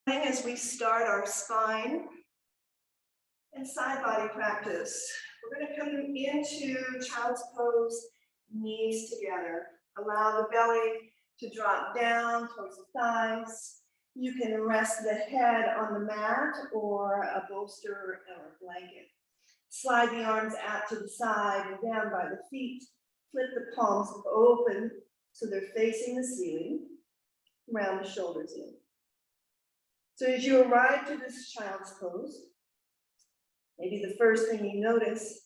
As we start our spine and side body practice, we're going to come into child's pose, knees together. Allow the belly to drop down towards the thighs. You can rest the head on the mat or a bolster or a blanket. Slide the arms out to the side and down by the feet. Flip the palms open so they're facing the ceiling. Round the shoulders in. So as you arrive to this child's pose, maybe the first thing you notice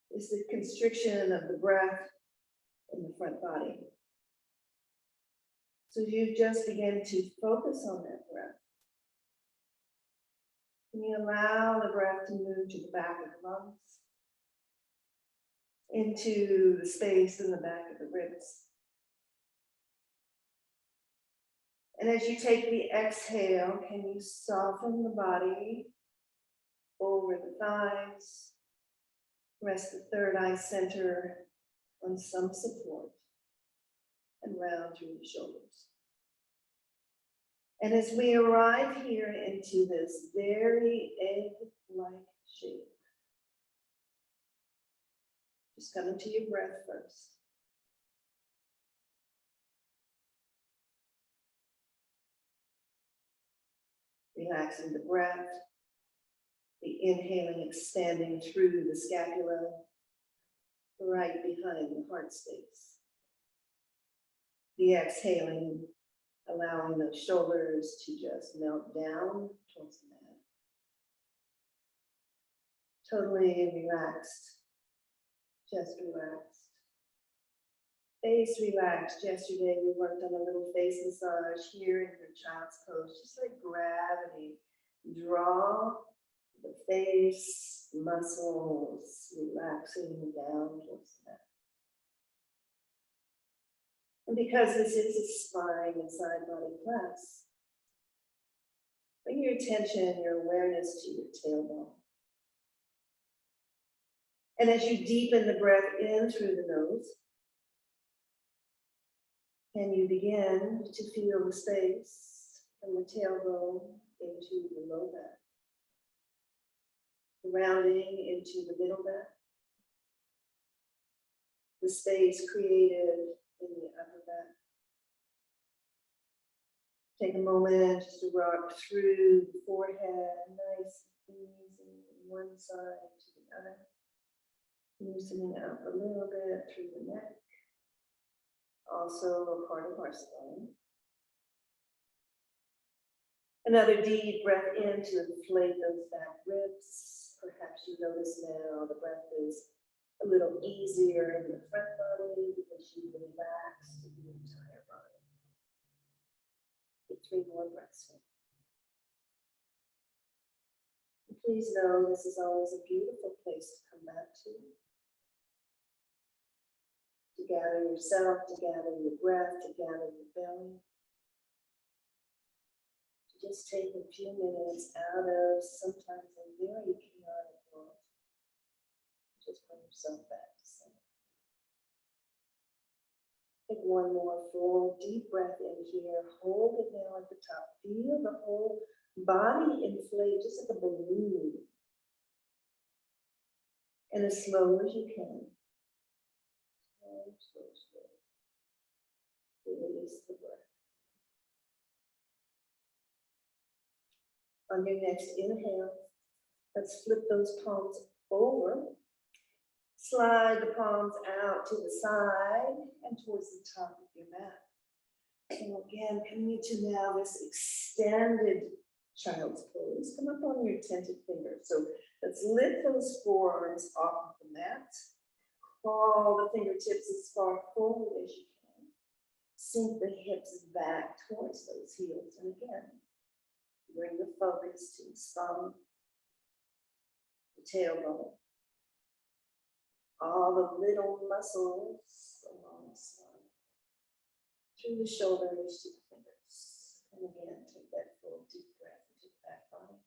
is the constriction of the breath in the front body. So you just begin to focus on that breath. And you allow the breath to move to the back of the lungs, into the space in the back of the ribs. And as you take the exhale, can you soften the body over the thighs? Rest the third eye center on some support and round through the shoulders. And as we arrive here into this very egg-like shape, just come into your breath first. Relaxing the breath, the inhaling expanding through the scapula, right behind the heart space. The exhaling, allowing those shoulders to just melt down towards the mat. Totally relaxed, just relaxed. Face relaxed. Yesterday we worked on a little face massage here in your child's pose, just like gravity. Draw the face muscles, relaxing down towards the mat. And because this is a spine and side body class, bring your attention, your awareness to your tailbone. And as you deepen the breath in through the nose, can you begin to feel the space from the tailbone into the low back, rounding into the middle back, the space created in the upper back. Take a moment just to rock through the forehead, nice and easy, from one side to the other. Loosening out a little bit through the neck. Also a part of our spine. Another deep breath in to inflate those back ribs. Perhaps you notice now the breath is a little easier in the front body because you relaxed the entire body. Get 3 more breaths in. And please know this is always a beautiful place to come back to. To gather yourself, to gather your breath, to gather your belly. To just take a few minutes out of sometimes a very chaotic world. Just bring yourself back to center. Take one more full deep breath in here. Hold it now at the top. Feel the whole body inflate just like a balloon. And as slow as you can. Slow. Release the breath. On your next inhale, let's flip those palms over. Slide the palms out to the side and towards the top of your mat. And again, coming into now this extended child's pose. Come up on your tented fingers. So let's lift those forearms off of the mat. Crawl the fingertips as far forward as you can. Sink the hips back towards those heels. And again, bring the focus to the spine, the tailbone, all the little muscles along the spine, through the shoulders to the fingers. And again, take that full deep breath into the back body.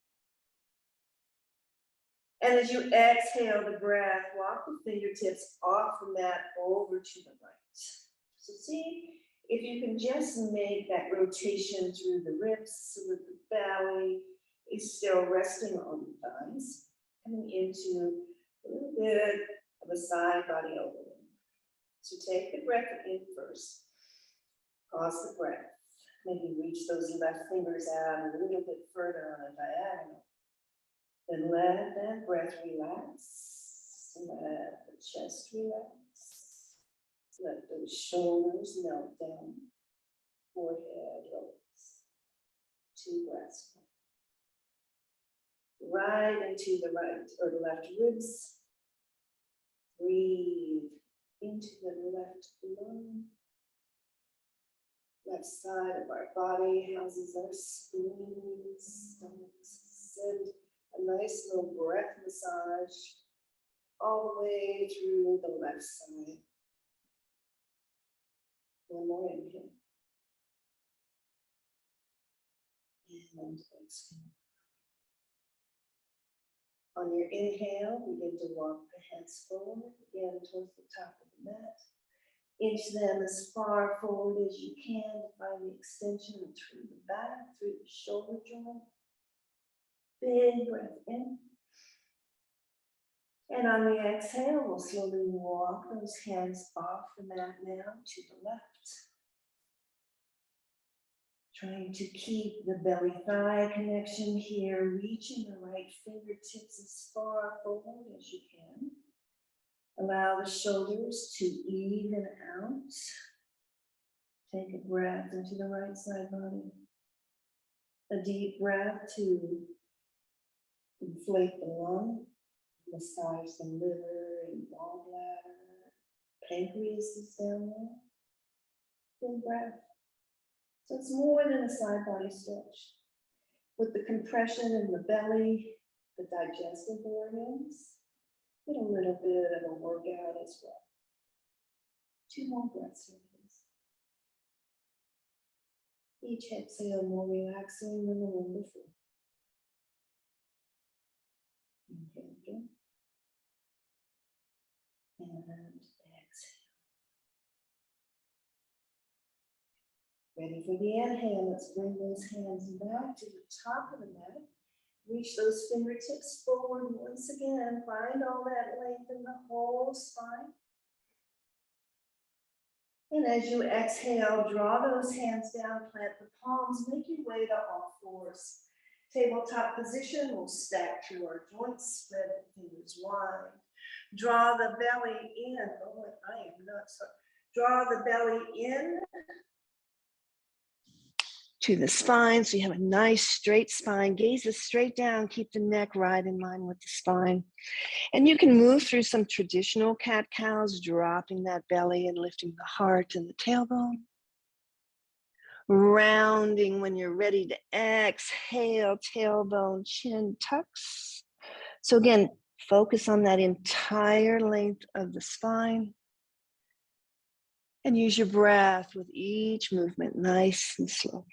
And as you exhale the breath, walk the fingertips off the mat over to the right. So see If you can just make that rotation through the ribs so that the belly is still resting on the thighs, coming into a little bit of a side body opening. So take the breath in first. Pause the breath. Maybe reach those left fingers out a little bit further on a diagonal. Then let that breath relax. Let the chest relax. Let those shoulders melt down. Forehead lowers. 2 breaths. Right into the right or the left ribs. Breathe into the left lung. Left side of our body houses our spleens, stomachs. Send a nice little breath massage all the way through the left side. One more inhale. And exhale. On your inhale, begin to walk the hands forward, again towards the top of the mat. Inch them as far forward as you can to find the extension through the back, through the shoulder joint. Big breath in. And on the exhale, we'll slowly walk those hands off the mat now to the left. Trying to keep the belly thigh connection here, reaching the right fingertips as far forward as you can. Allow the shoulders to even out. Take a breath into the right side body. A deep breath to inflate the lung, massage the liver and gallbladder. Pancreas is down there. Big breath. So it's more than a side body stretch. With the compression in the belly, the digestive organs, get a little bit of a workout as well. 2 more breaths here, please. Each exhale more relaxing than the one before. Inhale again. And exhale. Ready for the inhale. Let's bring those hands back to the top of the mat. Reach those fingertips forward once again. Find all that length in the whole spine. And as you exhale, draw those hands down, plant the palms, make your way to all fours. Tabletop position, we'll stack through our joints, spread the fingers wide. Draw the belly in. Oh, I am not sorry. Draw the belly in to the spine, so you have a nice straight spine. Gazes straight down, keep the neck right in line with the spine. And you can move through some traditional cat-cows, dropping that belly and lifting the heart and the tailbone. Rounding when you're ready to exhale, tailbone, chin tucks. So again, focus on that entire length of the spine. And use your breath with each movement, nice and slow.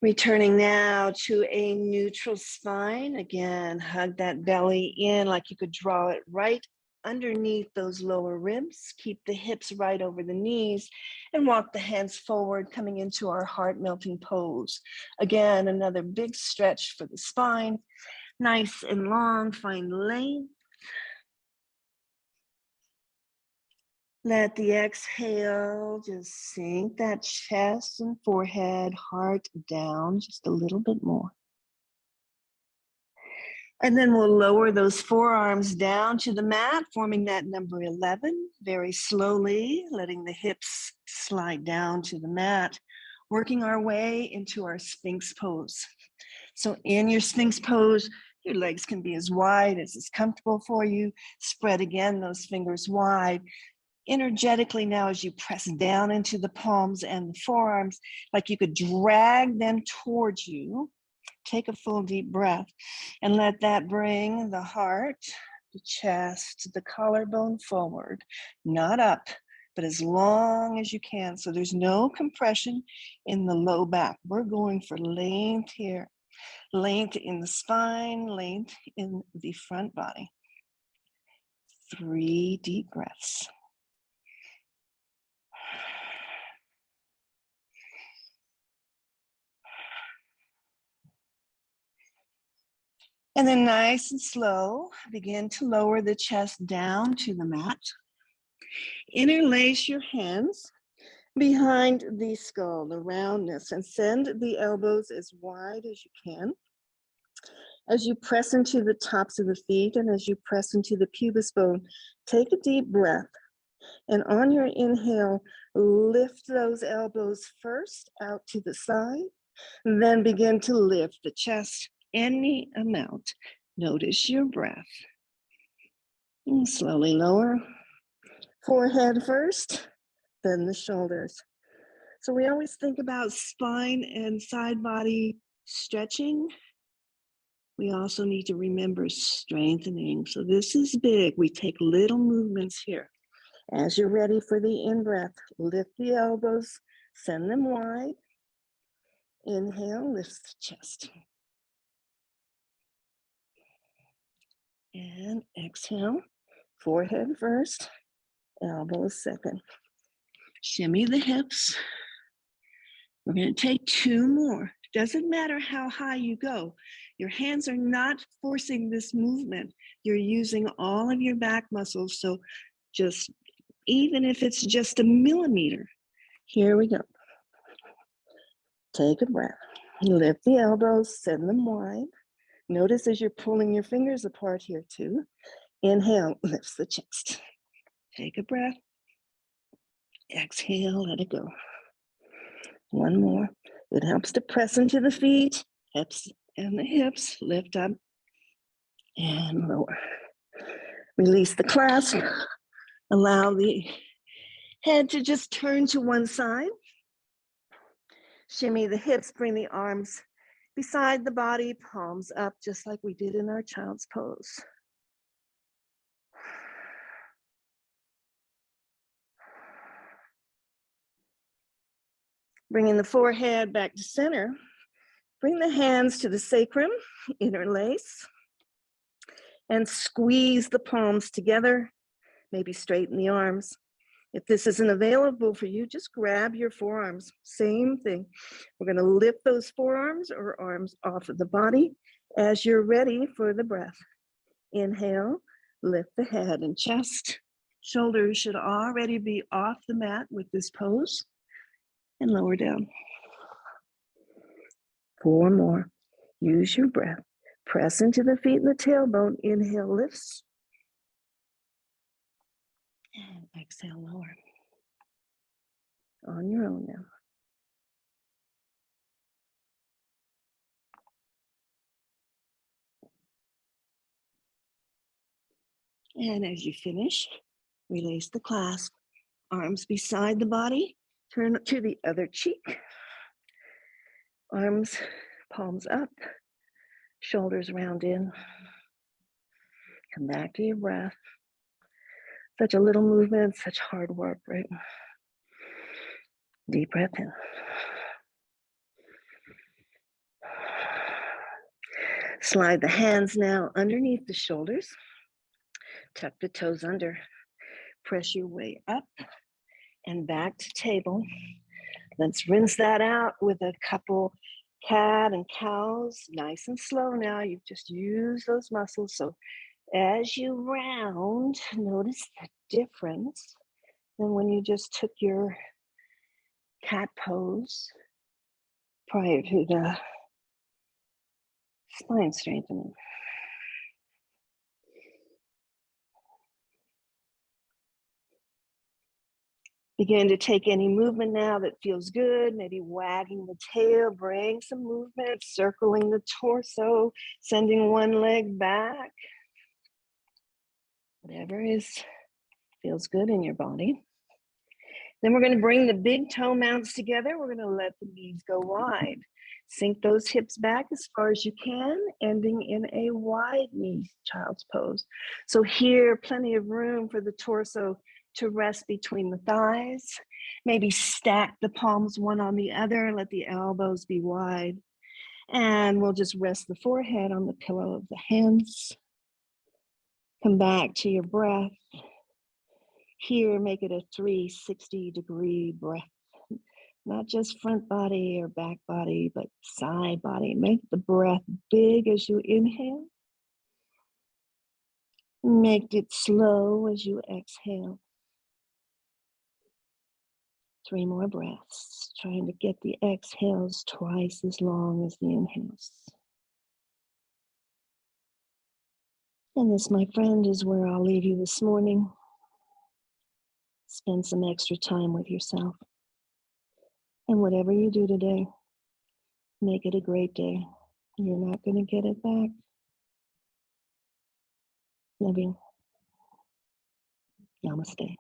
Returning now to a neutral spine. Again, hug that belly in like you could draw it right underneath those lower ribs. Keep the hips right over the knees and walk the hands forward, coming into our heart melting pose. Again, another big stretch for the spine. Nice and long, find length. Let the exhale just sink that chest and forehead, heart down just a little bit more. And then we'll lower those forearms down to the mat, forming that number 11, very slowly, letting the hips slide down to the mat, working our way into our Sphinx pose. So in your Sphinx pose, your legs can be as wide as is comfortable for you. Spread again, those fingers wide. Energetically now, as you press down into the palms and the forearms, like you could drag them towards you. Take a full deep breath and let that bring the heart, the chest, the collarbone forward, not up, but as long as you can. So there's no compression in the low back. We're going for length here. Length in the spine, length in the front body. 3 deep breaths. And then nice and slow, begin to lower the chest down to the mat. Interlace your hands behind the skull, the roundness, and send the elbows as wide as you can. As you press into the tops of the feet and as you press into the pubis bone, take a deep breath. And on your inhale, lift those elbows first out to the side, then begin to lift the chest any amount. Notice your breath. And slowly lower. Forehead first, then the shoulders. So we always think about spine and side body stretching. We also need to remember strengthening. So this is big. We take little movements here. As you're ready for the in-breath, lift the elbows, send them wide. Inhale, lift the chest. And exhale, forehead first, elbows second. Shimmy the hips. We're going to take 2 more. Doesn't matter how high you go. Your hands are not forcing this movement. You're using all of your back muscles. So just, even if it's just a millimeter, here we go. Take a breath. Lift the elbows, send them wide. Notice as you're pulling your fingers apart here too. Inhale, lifts the chest. Take a breath. Exhale, let it go. 1 more. It helps to press into the feet, hips and the hips, lift up and lower. Release the clasp. Allow the head to just turn to one side. Shimmy the hips, bring the arms beside the body, palms up, just like we did in our child's pose. Bringing the forehead back to center. Bring the hands to the sacrum, interlace, and squeeze the palms together. Maybe straighten the arms. If this isn't available for you, just grab your forearms. Same thing. We're going to lift those forearms or arms off of the body as you're ready for the breath. Inhale, lift the head and chest. Shoulders should already be off the mat with this pose. And lower down. 4 more. Use your breath. Press into the feet and the tailbone. Inhale, lifts. And exhale, lower. On your own now. And as you finish, release the clasp. Arms beside the body. Turn to the other cheek. Arms, palms up. Shoulders round in. Come back to your breath. Such a little movement, such hard work, right? Deep breath in. Slide the hands now underneath the shoulders. Tuck the toes under. Press your way up and back to table. Let's rinse that out with a couple cat and cows. Nice and slow now. You've just used those muscles. So as you round, notice the difference than when you just took your cat pose prior to the spine strengthening. Begin to take any movement now that feels good, maybe wagging the tail, bring some movement, circling the torso, sending one leg back. Whatever feels good in your body. Then we're going to bring the big toe mounts together. We're going to let the knees go wide. Sink those hips back as far as you can, ending in a wide knee child's pose. So here, plenty of room for the torso to rest between the thighs. Maybe stack the palms one on the other, let the elbows be wide. And we'll just rest the forehead on the pillow of the hands. Come back to your breath. Here, make it a 360-degree breath. Not just front body or back body, but side body. Make the breath big as you inhale. Make it slow as you exhale. 3 more breaths, trying to get the exhales twice as long as the inhales. And this, my friend, is where I'll leave you this morning. Spend some extra time with yourself. And whatever you do today, make it a great day. You're not going to get it back. Love you. Namaste.